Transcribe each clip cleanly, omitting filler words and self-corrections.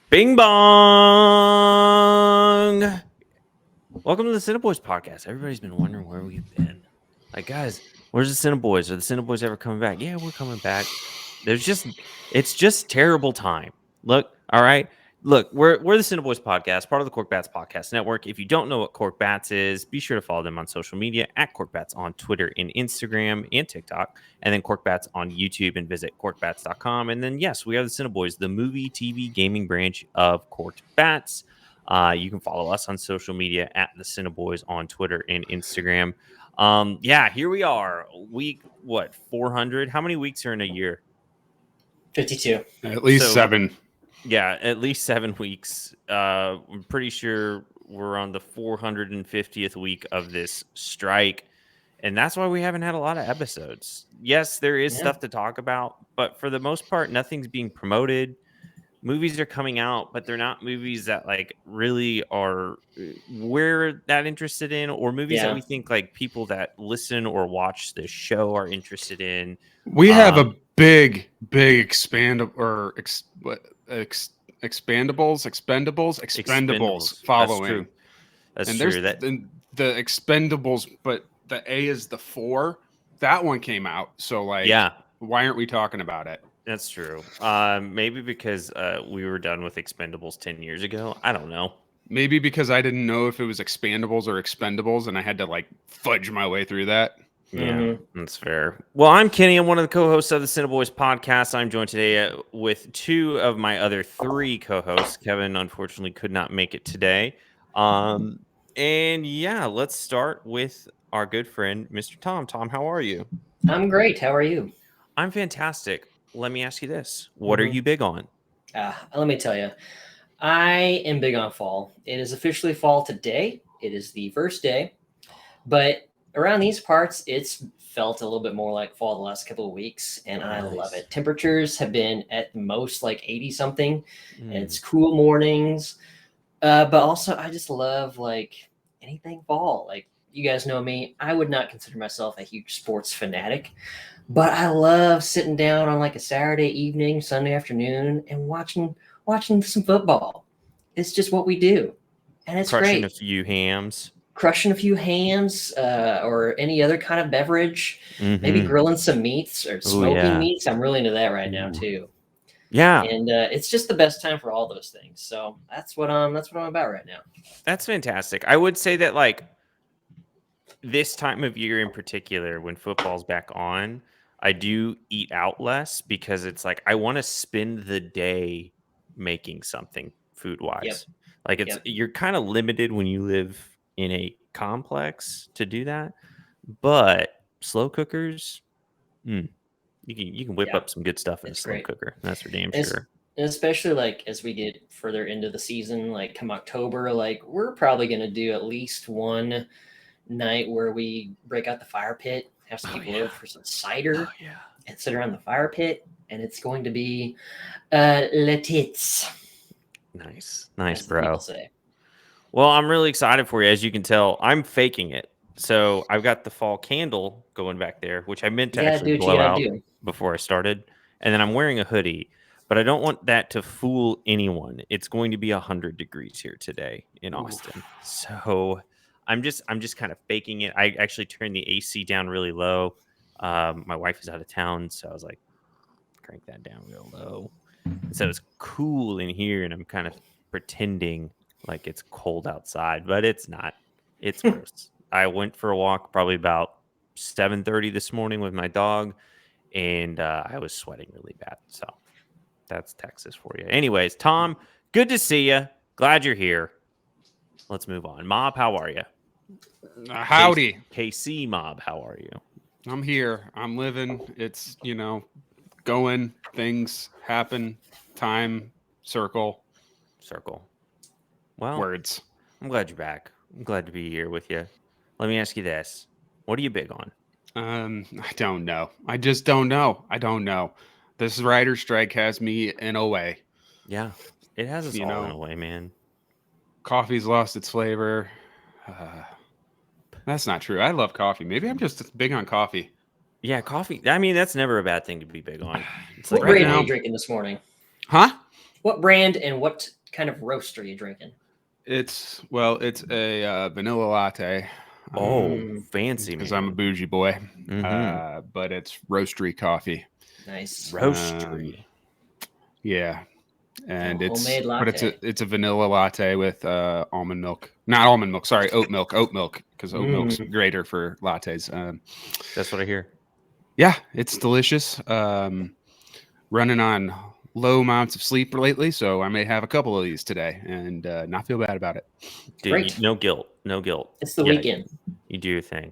Bing bong! Welcome to the CineBoiz podcast. Everybody's been wondering where we've been. Like, guys, where's the CineBoiz? Are the CineBoiz ever coming back? Yeah, we're coming back. It's just terrible time. Look, all right. Look, we're the CineBoiz podcast, part of the Cork Bats Podcast Network. If you don't know what Cork Bats is, be sure to follow them on social media at Cork Bats on Twitter and Instagram and TikTok, and then Cork Bats on YouTube, and visit corkbats.com. And then, yes, we are the CineBoiz, the movie, TV, gaming branch of Cork Bats. You can follow us on social media at the CineBoiz on Twitter and Instagram. Here we are. Week 400? How many weeks are in a year? 52. At least 7. Yeah, at least 7 weeks. I'm pretty sure we're on the 450th week of this strike, and that's why we haven't had a lot of episodes. Yes, there is stuff to talk about, but for the most part, nothing's being promoted. Movies are coming out, but they're not movies that like really are we're that interested in, or movies that we think like people that listen or watch this show are interested in. We have a big expendables following. That's and true. There's the expendables, but the A is the 4. That one came out. So why aren't we talking about it? That's true. Maybe because we were done with Expendables 10 years ago. I don't know. Maybe because I didn't know if it was Expandables or Expendables, and I had to fudge my way through that. Yeah, that's fair. Well, I'm Kenny. I'm one of the co-hosts of the CineBoiz podcast. I'm joined today with 2 of my other 3 co-hosts. Kevin, unfortunately, could not make it today. Let's start with our good friend, Mr. Tom. Tom, how are you? I'm great. How are you? I'm fantastic. Let me ask you this. What are you big on? Let me tell you. I am big on fall. It is officially fall today. It is the first day. But around these parts, it's felt a little bit more like fall the last couple of weeks, and I love it. Temperatures have been at most 80-something, and it's cool mornings. But also, I just love anything fall. You guys know me. I would not consider myself a huge sports fanatic. But I love sitting down on a Saturday evening, Sunday afternoon, and watching some football. It's just what we do, and it's Crushing great. Crushing a few hams, or any other kind of beverage. Maybe grilling some meats or smoking meats. I'm really into that right now too. Yeah, and it's just the best time for all those things. So that's what I'm about right now. That's fantastic. I would say that this time of year in particular, when football's back on, I do eat out less because it's I want to spend the day making something food wise. You're kind of limited when you live in a complex to do that, but slow cookers, you can whip up some good stuff in a slow cooker. That's for damn sure. And especially as we get further into the season, come October, we're probably going to do at least one night where we break out the fire pit, have some people over for some cider, and sit around the fire pit, and it's going to be le tits. Nice, bro. Well, I'm really excited for you. As you can tell, I'm faking it. So I've got the fall candle going back there, which I meant to actually blow out before I started. And then I'm wearing a hoodie, but I don't want that to fool anyone. It's going to be 100 degrees here today in Austin. So I'm just kind of faking it. I actually turned the AC down really low. My wife is out of town, so I was like, crank that down real low. So it's cool in here, and I'm kind of pretending like it's cold outside, but it's not. It's gross. I went for a walk probably about 7:30 this morning with my dog, and I was sweating really bad. So that's Texas for you. Anyways, Tom, good to see you. Glad you're here. Let's move on. Mob, how are you? Howdy. KC Mob, how are you? I'm here. I'm living. It's, going. Things happen. Time. Circle. Well, words. I'm glad you're back. I'm glad to be here with you. Let me ask you this. What are you big on? I don't know. I just don't know. I don't know. This writer strike has me in a way. Yeah, it has us all in a way, man. Coffee's lost its flavor. That's not true. I love coffee. Maybe I'm just big on coffee. Yeah, coffee. I mean, that's never a bad thing to be big on. It's what brand are you drinking this morning? Huh? What brand and what kind of roast are you drinking? It's a vanilla latte. Oh, fancy, because I'm a bougie boy. Mm-hmm. But it's roastery coffee. Nice. Roastery. Yeah. And homemade latte. It's a vanilla latte with almond milk. Not almond milk, sorry, oat milk. Oat milk, because oat milk's greater for lattes. That's what I hear. Yeah, it's delicious. Running on low amounts of sleep lately, so I may have a couple of these today and not feel bad about it. Dude, Great. No guilt. No guilt. It's the weekend. You do your thing.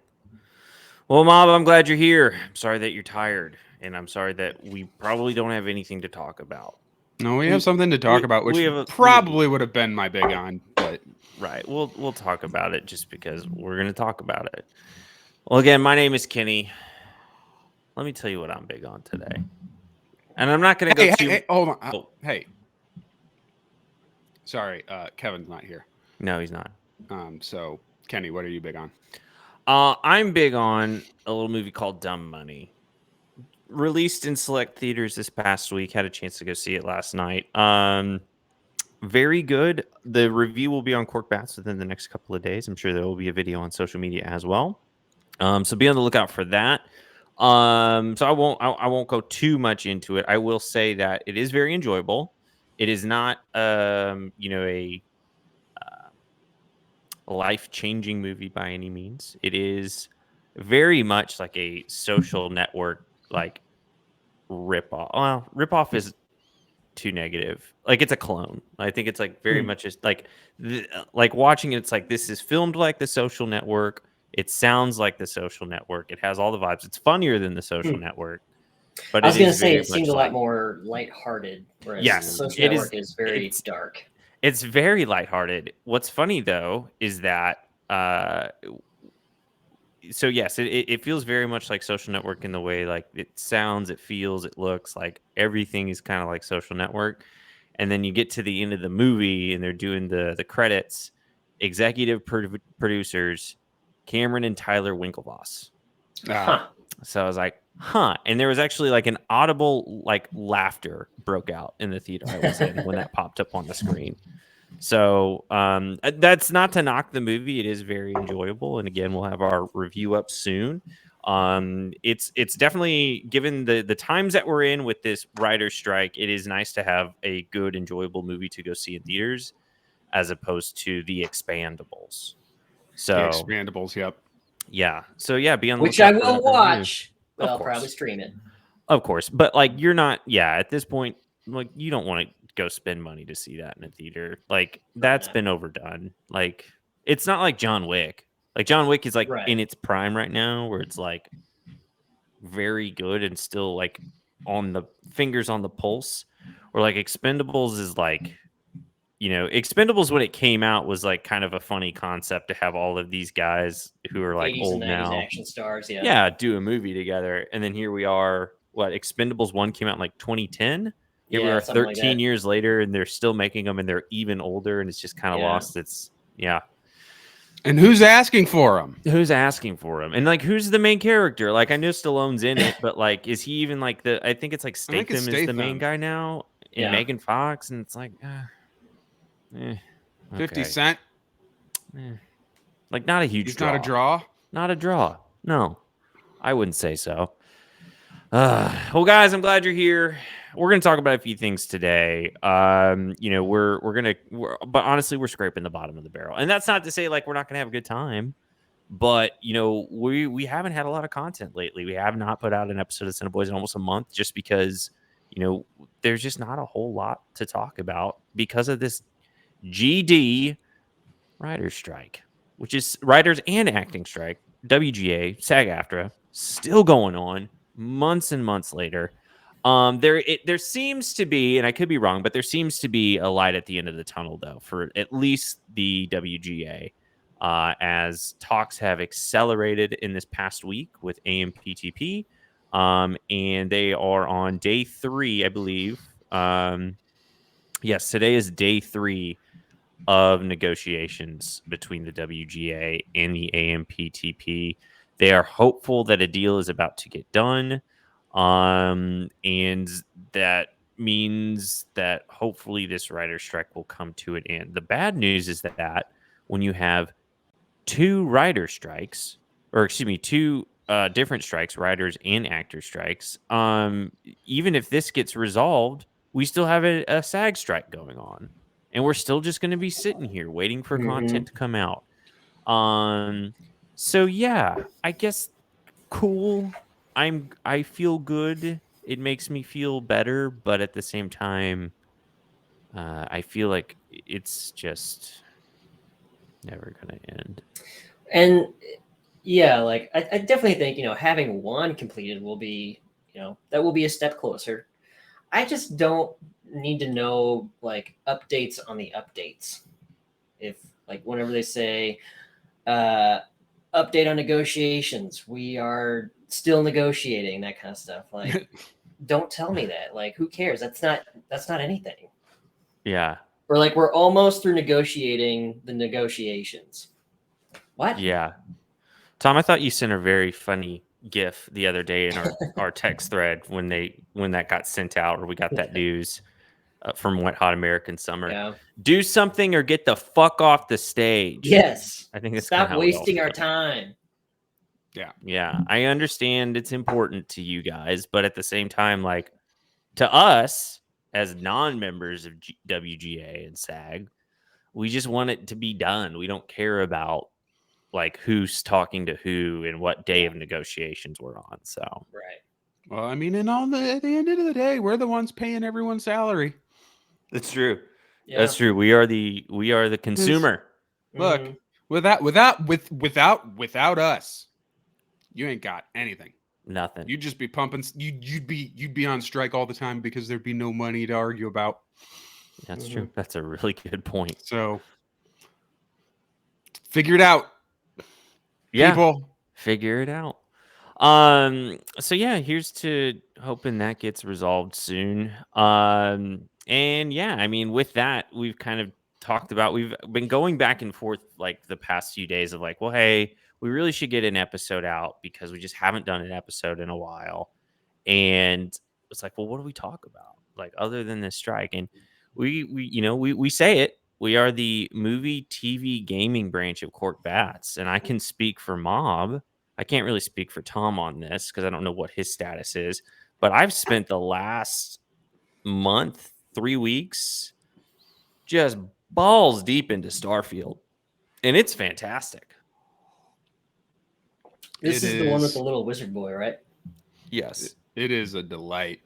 Well, Mob, I'm glad you're here. I'm sorry that you're tired, and I'm sorry that we probably don't have anything to talk about. No, we have something to talk about, which probably would have been my big on, but right. We'll talk about it just because we're going to talk about it. Well, again, my name is Kenny. Let me tell you what I'm big on today. And I'm not going to go too... Hey, hold on. Oh. Hey. Sorry, Kevin's not here. No, he's not. So, Kenny, what are you big on? I'm big on a little movie called Dumb Money. Released in select theaters this past week. Had a chance to go see it last night. Very good. The review will be on Cork Bats within the next couple of days. I'm sure there will be a video on social media as well. So be on the lookout for that. So I won't go too much into it. I will say that it is very enjoyable. It is not a life-changing movie by any means. It is very much like a Social Network like ripoff. Well, ripoff is too negative. Like it's a clone. I think it's like very much just like watching it. It's like this is filmed like the Social Network. It sounds like the Social Network. It has all the vibes. It's funnier than the Social Network. But I was going to say it seems a lot more lighthearted. Whereas yes, the Social Network is very dark. It's very lighthearted. What's funny though is that so yes, it feels very much like Social Network in the way like it sounds, it feels, it looks like everything is kind of like Social Network. And then you get to the end of the movie and they're doing the credits. Executive producers Cameron and Tyler Winklevoss. So I was like, huh. And there was actually like an audible like laughter broke out in the theater I was in when that popped up on the screen. So that's not to knock the movie. It is very enjoyable. And again, we'll have our review up soon. It's definitely, given the times that we're in with this writer's strike, it is nice to have a good, enjoyable movie to go see in theaters as opposed to The Expandables. So The Expandables, yep. Yeah. So yeah, be on the which I will watch, but I'll probably stream it. Of course. But like you're not, at this point, like you don't want to go spend money to see that in a theater. Like that's been overdone. Like it's not like John Wick. Like John Wick is like in its prime right now where it's like very good and still like on the fingers on the pulse. Or like Expendables is like, Expendables when it came out was like kind of a funny concept to have all of these guys who are like old now, action stars, do a movie together. And then here we are. What, Expendables 1 came out in like 2010. Here we are 13 years later, and they're still making them, and they're even older, and it's just kind of lost. It's And who's asking for them? Who's asking for them? And like, who's the main character? Like, I know Stallone's in it, but like, is he even like I think it's like Statham is the main guy now, and Megan Fox, and it's like. 50 Cent. Like not a huge draw. Not a draw? Not a draw. No, I wouldn't say so. Well, guys, I'm glad you're here. We're going to talk about a few things today. But honestly, we're scraping the bottom of the barrel. And that's not to say like we're not going to have a good time. But, we haven't had a lot of content lately. We have not put out an episode of CineBoiz in almost a month just because, there's just not a whole lot to talk about because of this GD writer's strike, which is writers and acting strike, WGA, SAG-AFTRA, still going on months and months later. There seems to be, and I could be wrong, but there seems to be a light at the end of the tunnel, though, for at least the WGA, as talks have accelerated in this past week with AMPTP, and they are on day 3, I believe. Yes, today is day 3 of negotiations between the WGA and the AMPTP. They are hopeful that a deal is about to get done, and that means that hopefully this writer strike will come to an end. The bad news is that when you have two writer strikes, or excuse me, two different strikes, writers and actor strikes, even if this gets resolved, we still have a SAG strike going on. And we're still just going to be sitting here waiting for content to come out. So yeah, I guess cool. I feel good. It makes me feel better, but at the same time, I feel like it's just never gonna end. And yeah, like I definitely think, having one completed will be, that will be a step closer. I just don't need to know like updates on the updates. If like whenever they say update on negotiations, we are still negotiating, that kind of stuff. Like don't tell me that. Like who cares? That's not anything. Yeah. Or like we're almost through negotiating the negotiations. What? Yeah. Tom, I thought you sent a very funny GIF the other day in our text thread when that got sent out, or we got that news from Wet Hot American Summer. Yeah. Do something or get the fuck off the stage. Yes. I think that's stop wasting our time. Yeah. I understand it's important to you guys, but at the same time, like to us as non-members of WGA and SAG, we just want it to be done. We don't care about like who's talking to who and what day of negotiations we're on. So right. Well, I mean, at the end of the day, we're the ones paying everyone's salary. that's true. Yeah. That's true. We are the consumer. Look, without us, you ain't got anything. Nothing. You'd just be pumping. You'd be on strike all the time because there'd be no money to argue about. That's true. That's a really good point. So figure it out. Yeah. People. Figure it out. So yeah, here's to hoping that gets resolved soon. And yeah, I mean, with that, we've kind of talked about, we've been going back and forth like the past few days of like, well, hey, we really should get an episode out because we just haven't done an episode in a while. And it's like, well, what do we talk about? Like other than this strike? And we say it. We are the movie, TV, gaming branch of Cork Bats, and I can speak for Mob. I can't really speak for Tom on this because I don't know what his status is, but I've spent the last month, 3 weeks, just balls deep into Starfield, and it's fantastic. This is the one with the little wizard boy, right? Yes, it is a delight.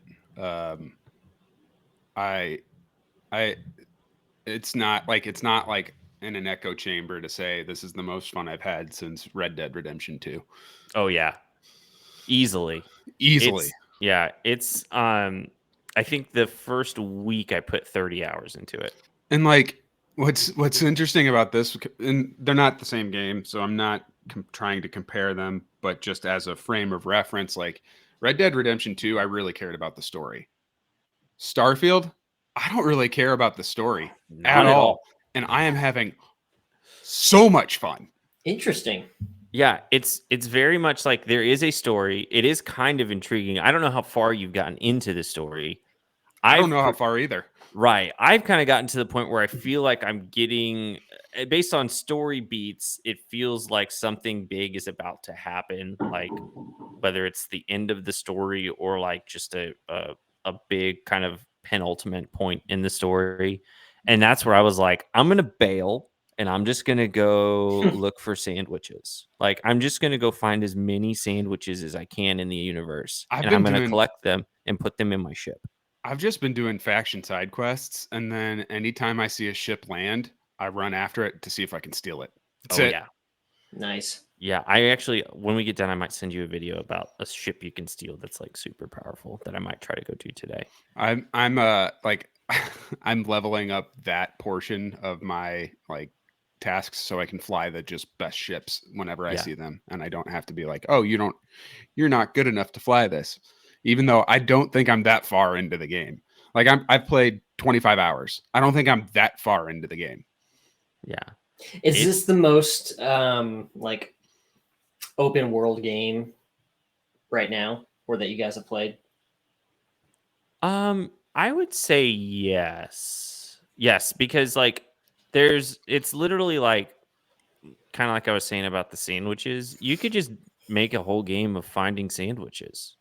It's not like in an echo chamber to say this is the most fun I've had since Red Dead Redemption 2. Oh yeah. Easily. It's I think the first week I put 30 hours into it. And like what's interesting about this, and they're not the same game, so I'm not trying to compare them, but just as a frame of reference, like Red Dead Redemption 2, I really cared about the story. Starfield, I don't really care about the story at all. And I am having so much fun. Interesting. Yeah, it's very much like there is a story. It is kind of intriguing. I don't know how far you've gotten into the story. I don't know how far either. Right. I've kind of gotten to the point where I feel like I'm getting, based on story beats, it feels like something big is about to happen. Like whether it's the end of the story or like just a big kind of penultimate point in the story. And that's where I was like, I'm going to bail and I'm just going to go look for sandwiches. Like, I'm just going to go find as many sandwiches as I can in the universe. I'm going to collect them and put them in my ship. I've just been doing faction side quests. And then anytime I see a ship land, I run after it to see if I can steal it. That's it. Yeah. Nice. Yeah, I actually, when we get done, I might send you a video about a ship you can steal that's like super powerful that I might try to go do today. I'm like I'm leveling up that portion of my like tasks so I can fly the just best ships whenever I see them, and I don't have to be like, oh, you're not good enough to fly this, even though I don't think I'm that far into the game. Like I've played 25 hours. I don't think I'm that far into the game. Yeah. Is this the most like open world game right now or that you guys have played? I I would say yes. Yes, because like it's literally like kind of like I was saying about the sandwiches. You could just make a whole game of finding sandwiches.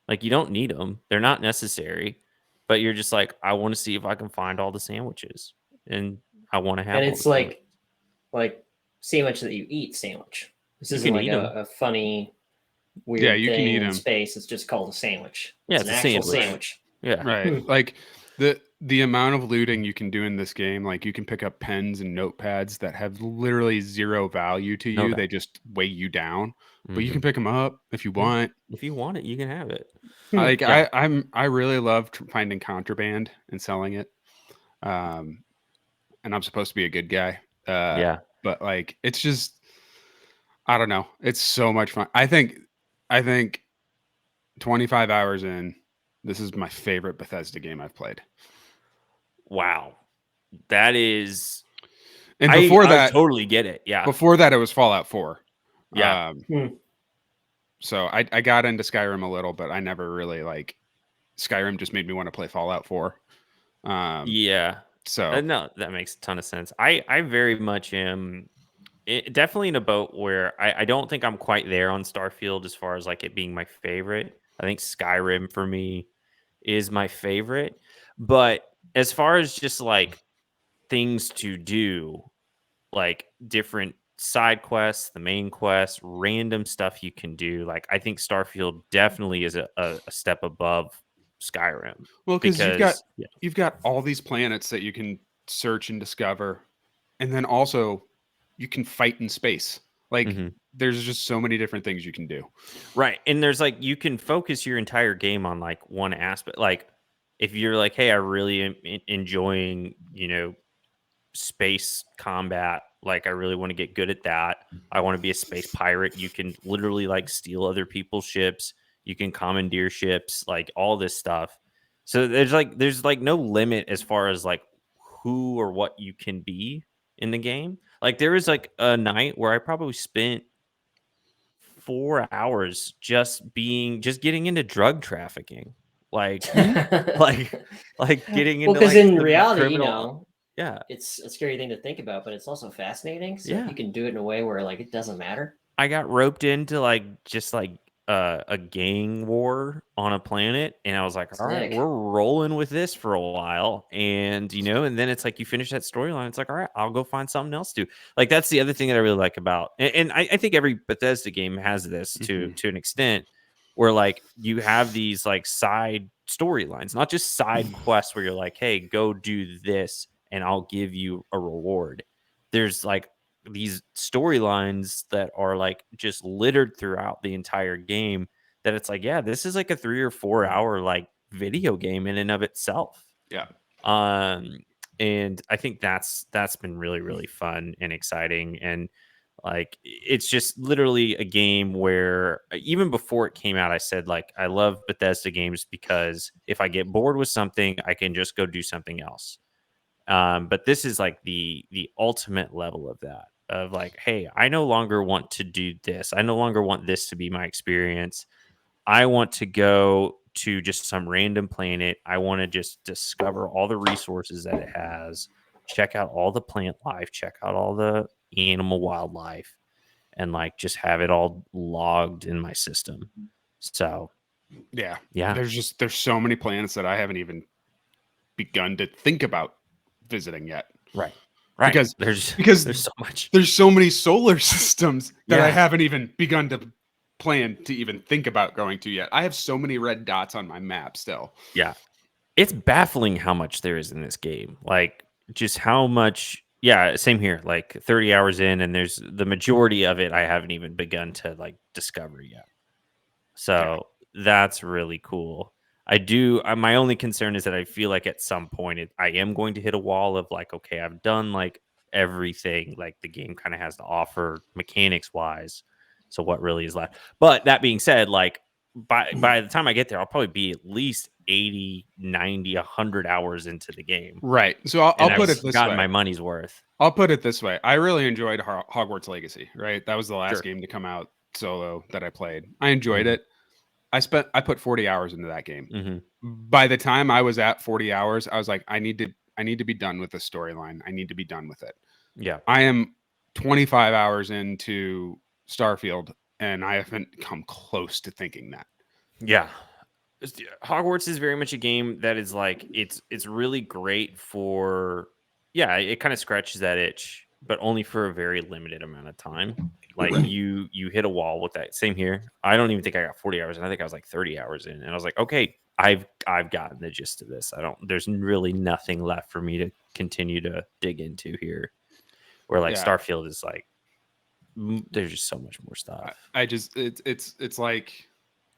Like you don't need them. They're not necessary, but you're just like I want to see if I can find all the sandwiches and I want to have And all it's the sandwiches. like sandwich that you eat sandwich. This You isn't can like eat them. a funny weird you can thing eat in 'em. space. It's just called a sandwich. Yeah, It's it's an a actual sandwich. sandwich. Yeah. Right. Like the amount of looting you can do in this game, like you can pick up pens and notepads that have literally zero value to you. They just weigh you down. But you can pick them up if you want. If you want it, you can have it. Like Yeah. I really love finding contraband and selling it. And I'm supposed to be a good guy. Yeah. But like it's just I don't know. It's so much fun. I think 25 hours in, this is my favorite Bethesda game I've played. Wow. That is And before I that, totally get it. Yeah. Before that, it was Fallout 4. Yeah. So I got into Skyrim a little, but I never really like Skyrim. Just made me want to play Fallout 4. Yeah. So no, that makes a ton of sense. I very much am definitely in a boat where I don't think I'm quite there on Starfield as far as like it being my favorite. I think Skyrim for me is my favorite. But as far as just like things to do, like different side quests, the main quest, random stuff you can do, like I think Starfield definitely is a step above Skyrim. Well, because you've got all these planets that you can search and discover, and then also you can fight in space. Like there's just so many different things you can do. Right. And there's like you can focus your entire game on like one aspect. Like if you're like, hey, I really am enjoying, space combat, like I really want to get good at that. I want to be a space pirate. You can literally like steal other people's ships. You can commandeer ships, like all this stuff. So there's like no limit as far as like who or what you can be in the game. Like there was like a night where I probably spent 4 hours just getting into drug trafficking. Like getting into because like in the reality, criminal, yeah, it's a scary thing to think about, but it's also fascinating. So yeah, you can do it in a way where like it doesn't matter. I got roped into like just like a gang war on a planet, and I was like, all right, we're rolling with this for a while, and and then it's like you finish that storyline. It's like, all right, I'll go find something else to do. Like that's the other thing that I really like about, and I think every Bethesda game has this to an extent, where like you have these like side storylines, not just side quests where you're like, hey, go do this, and I'll give you a reward. There's like these storylines that are like just littered throughout the entire game that it's like, yeah, this is like a 3 or 4 hour like video game in and of itself. Yeah. And I think that's been really, really fun and exciting. And like, it's just literally a game where even before it came out, I said, like, I love Bethesda games because if I get bored with something, I can just go do something else. But this is like the ultimate level of that, of like, hey, I no longer want to do this. I no longer want this to be my experience. I want to go to just some random planet. I want to just discover all the resources that it has, check out all the plant life, check out all the animal wildlife, and like just have it all logged in my system. So yeah. Yeah. There's so many planets that I haven't even begun to think about visiting yet. Right. Because there's so much. There's so many solar systems that I haven't even begun to plan to even think about going to yet. I have so many red dots on my map still. Yeah. It's baffling how much there is in this game. Like just how much. Yeah, same here. Like 30 hours in, and there's the majority of it I haven't even begun to like discover yet. So that's really cool. My only concern is that I feel like at some point I am going to hit a wall of like, okay, I've done like everything like the game kind of has to offer mechanics wise. So what really is left? But that being said, like by the time I get there, I'll probably be at least 80, 90, 100 hours into the game. Right. So I'll put it this way. My money's worth. I'll put it this way. I really enjoyed Hogwarts Legacy, right? That was the last game to come out solo that I played. I enjoyed it. I put 40 hours into that game. by the time I was at 40 hours, I was like, I need to be done with the storyline. I need to be done with it. Yeah. I am 25 hours into Starfield, and I haven't come close to thinking that. Yeah. Hogwarts is very much a game that is like it's really great for it kind of scratches that itch, but only for a very limited amount of time. Like you hit a wall with that. Same here. I don't even think I got 40 hours, and I think I was like 30 hours in, and I was like, okay, I've gotten the gist of this. There's really nothing left for me to continue to dig into here. Where like Starfield is like there's just so much more stuff. It's like,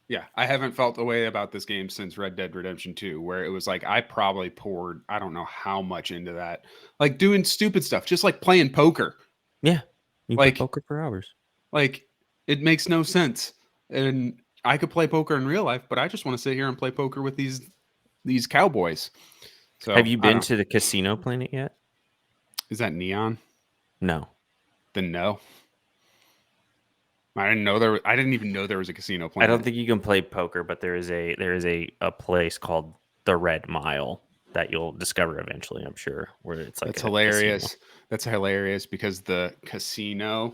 yeah, I haven't felt the way about this game since Red Dead Redemption 2, where it was like I probably poured I don't know how much into that, like doing stupid stuff, just like playing poker. Yeah, you play poker for hours. Like it makes no sense, and I could play poker in real life, but I just want to sit here and play poker with these cowboys. So, have you been to the casino planet yet? Is that Neon? No. Then no. I didn't even know there was a casino planet. I don't think you can play poker, but there is a place called the Red Mile that you'll discover eventually, I'm sure, where it's like that's hilarious. Casino. That's hilarious because the casino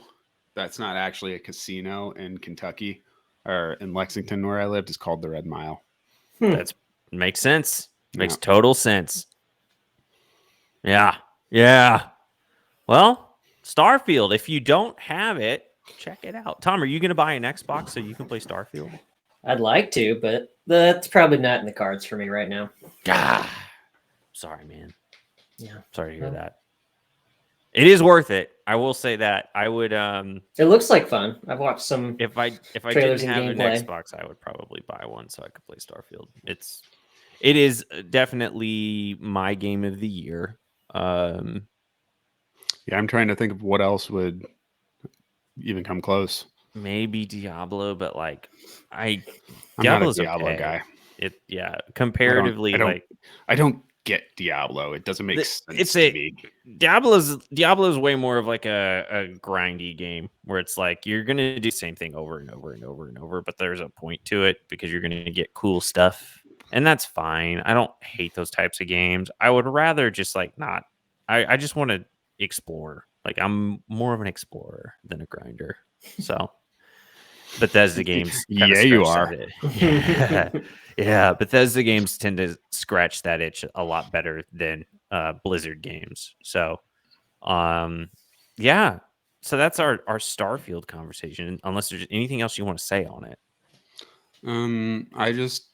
that's not actually a casino in Kentucky or in Lexington where I lived is called the Red Mile. That makes sense. Makes total sense. Yeah. Yeah. Well, Starfield, if you don't have it, check it out. Tom, are you going to buy an Xbox so you can play Starfield? I'd like to, but that's probably not in the cards for me right now. Sorry, man. Yeah. Sorry to hear that. It is worth it. I will say that. I would it looks like fun. I've watched some if I didn't have an Xbox, I would probably buy one so I could play Starfield. It is definitely my game of the year. Yeah, I'm trying to think of what else would even come close. Maybe Diablo, but like I'm not a Diablo guy. Comparatively, I don't get Diablo. It doesn't make sense to me. Diablo's way more of like a grindy game where it's like you're gonna do the same thing over and over and over and over, but there's a point to it because you're gonna get cool stuff, and that's fine. I don't hate those types of games. I would rather just like not. I just want to explore. Like I'm more of an explorer than a grinder. So Bethesda games. Yeah, you are. Yeah, Bethesda games tend to scratch that itch a lot better than Blizzard games. So, yeah. So that's our Starfield conversation. Unless there's anything else you want to say on it. I just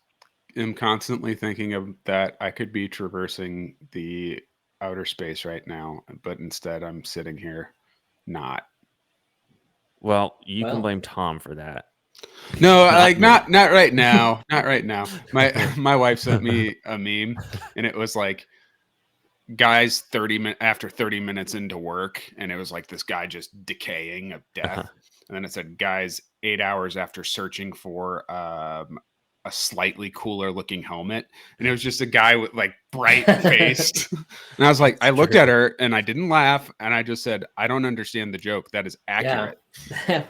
am constantly thinking of that I could be traversing the outer space right now, but instead I'm sitting here not. Well, you can blame Tom for that. No, like not right now. Not right now. My wife sent me a meme and it was like guys after 30 minutes into work, and it was like this guy just decaying of death. And then it said guys 8 hours after searching for a slightly cooler looking helmet, and it was just a guy with like bright faced. And I was like, I looked at her and I didn't laugh, and I just said, I don't understand the joke. That is accurate. Yeah.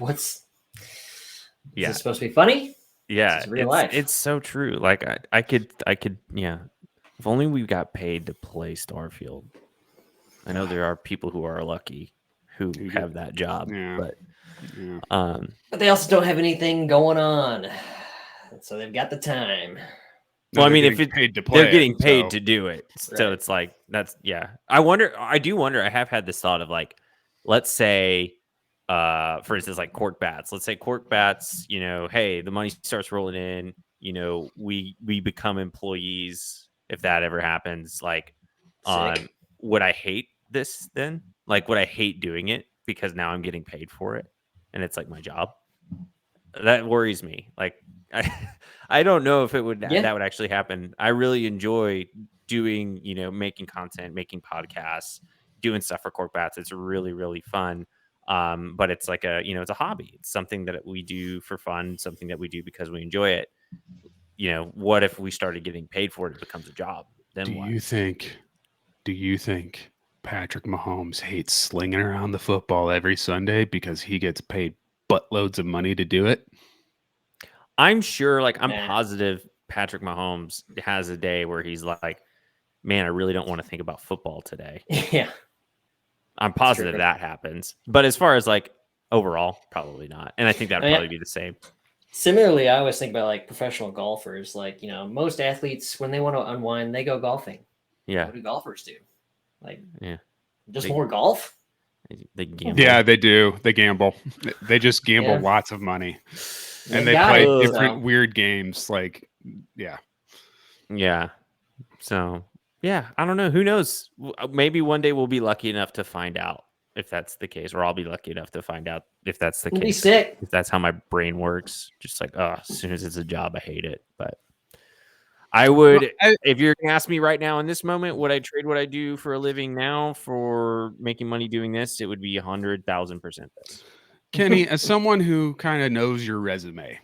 Is it supposed to be funny? Yeah, it's real life. It's so true. Like I could yeah. If only we got paid to play Starfield. I know there are people who are lucky who have that job, but they also don't have anything going on, so they've got the time. Well, I mean, if they're getting paid to do it, so it's like I do wonder. I have had this thought of like, let's say, for instance, like Cork Bats. Let's say Cork Bats, hey, the money starts rolling in. We become employees. If that ever happens, like, would I hate this then? Like, would I hate doing it because now I'm getting paid for it and it's like my job? That worries me. Like, I don't know if that would actually happen. I really enjoy doing, making content, making podcasts, doing stuff for Cork Bats. It's really, really fun. But it's like it's a hobby. It's something that we do for fun, something that we do because we enjoy it. What if we started getting paid for it? It becomes a job. Then do you think Patrick Mahomes hates slinging around the football every Sunday because he gets paid buttloads of money to do it? I'm sure, I'm positive Patrick Mahomes has a day where he's like, man, I really don't want to think about football today. Yeah. I'm positive that happens. But as far as like overall, probably not. And I think that'd probably be the same. Similarly, I always think about like professional golfers. Like, most athletes, when they want to unwind, they go golfing. Yeah. What do golfers do? Like, yeah, just more golf? They gamble. Yeah, they do. They gamble. They just gamble lots of money. And they play different weird games. Like, yeah. Yeah. So, yeah, I don't know. Who knows? Maybe one day we'll be lucky enough to find out if that's the case, or I'll be lucky enough to find out if that's the case. Be sick. If that's how my brain works. Just like, as soon as it's a job, I hate it. But I would, if you're going to ask me right now in this moment, would I trade what I do for a living now for making money doing this? It would be 100,000% this. Kenny, as someone who kind of knows your resume,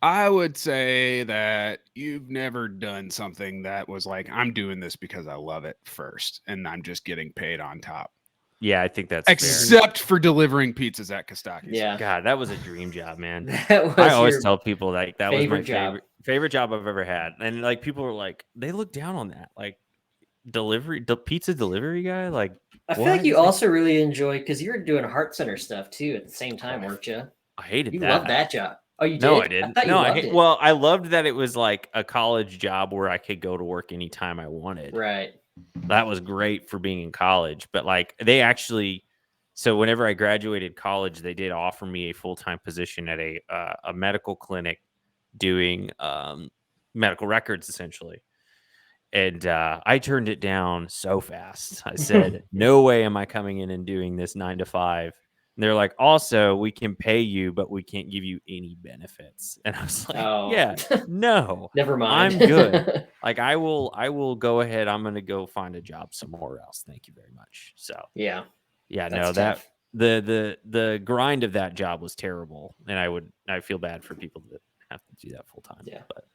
I would say that you've never done something that was like, I'm doing this because I love it first, and I'm just getting paid on top. Yeah, I think that's except for delivering pizzas at Kostaki's. Yeah, God, that was a dream job, man. I always tell people that was my favorite job I've ever had, and like people are like, they look down on that, like pizza delivery guy. Like, I feel like you also really enjoy because you were doing Heart Center stuff too at the same time, weren't you? I hated that. You loved that job. Oh, you did? No, I didn't. Well, I loved that it was like a college job where I could go to work anytime I wanted. Right. That was great for being in college, but like they actually. So whenever I graduated college, they did offer me a full-time position at a medical clinic doing medical records, essentially. And I turned it down so fast. I said, no way am I coming in and doing this 9 to 5. And they're like, also, we can pay you, but we can't give you any benefits. And I was like, yeah, no. Never mind. I'm good. Like, I will go ahead. I'm going to go find a job somewhere else. Thank you very much. So, yeah. Yeah, no, that the grind of that job was terrible, and I feel bad for people that have to do that full time. Yeah, but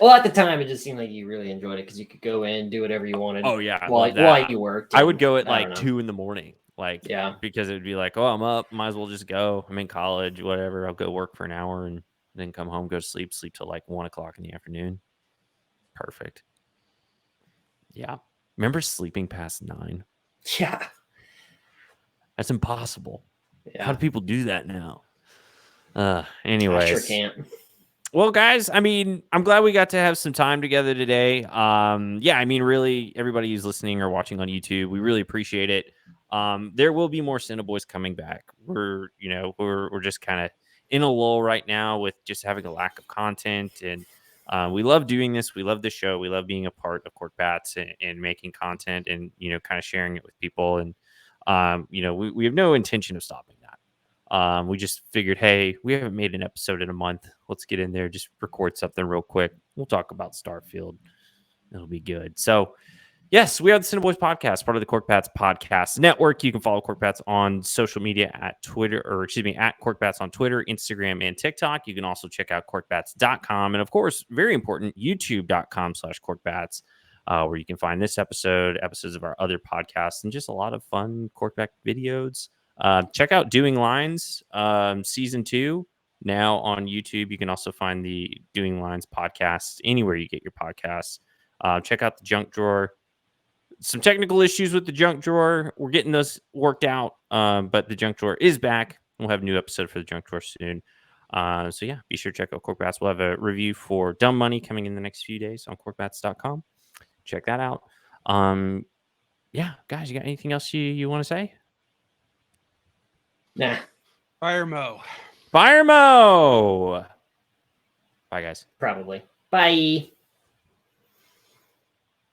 well, at the time, it just seemed like you really enjoyed it because you could go in, do whatever you wanted. Oh yeah, while you worked. I would go at like 2 a.m, like yeah, because it would be like, oh, I'm up, might as well just go. I'm in college, whatever. I'll go work for an hour and then come home, go to sleep till like 1 o'clock in the afternoon. Perfect. Yeah, remember sleeping past 9? Yeah. That's impossible. Yeah. How do people do that now? Anyways. I sure can't. Well, guys, I mean, I'm glad we got to have some time together today. Yeah, I mean, really, everybody who's listening or watching on YouTube, we really appreciate it. There will be more CineBoiz coming back. We're just kind of in a lull right now with just having a lack of content, and we love doing this. We love the show. We love being a part of Cork Bats and making content and kind of sharing it with people. And we have no intention of stopping that. We just figured, hey, we haven't made an episode in a month. Let's get in there, just record something real quick. We'll talk about Starfield. It'll be good. So, yes, we are the CineBoiz podcast, part of the Cork Bats Podcast Network. You can follow Cork Bats on social media at Cork Bats on Twitter, Instagram, and TikTok. You can also check out corkbats.com. And of course, very important, youtube.com/corkbats. Where you can find this episodes of our other podcasts, and just a lot of fun Corkback videos. Check out Doing Lines season 2 now on YouTube. You can also find the Doing Lines podcast anywhere you get your podcasts. Check out the Junk Drawer. Some technical issues with the Junk Drawer. We're getting those worked out, but the Junk Drawer is back. We'll have a new episode for the Junk Drawer soon. So yeah, be sure to check out Cork Bats. We'll have a review for Dumb Money coming in the next few days on corkbats.com. Check that out. Yeah, guys, you got anything else you want to say? Nah. Fire Mo. Bye, guys. Probably. Bye.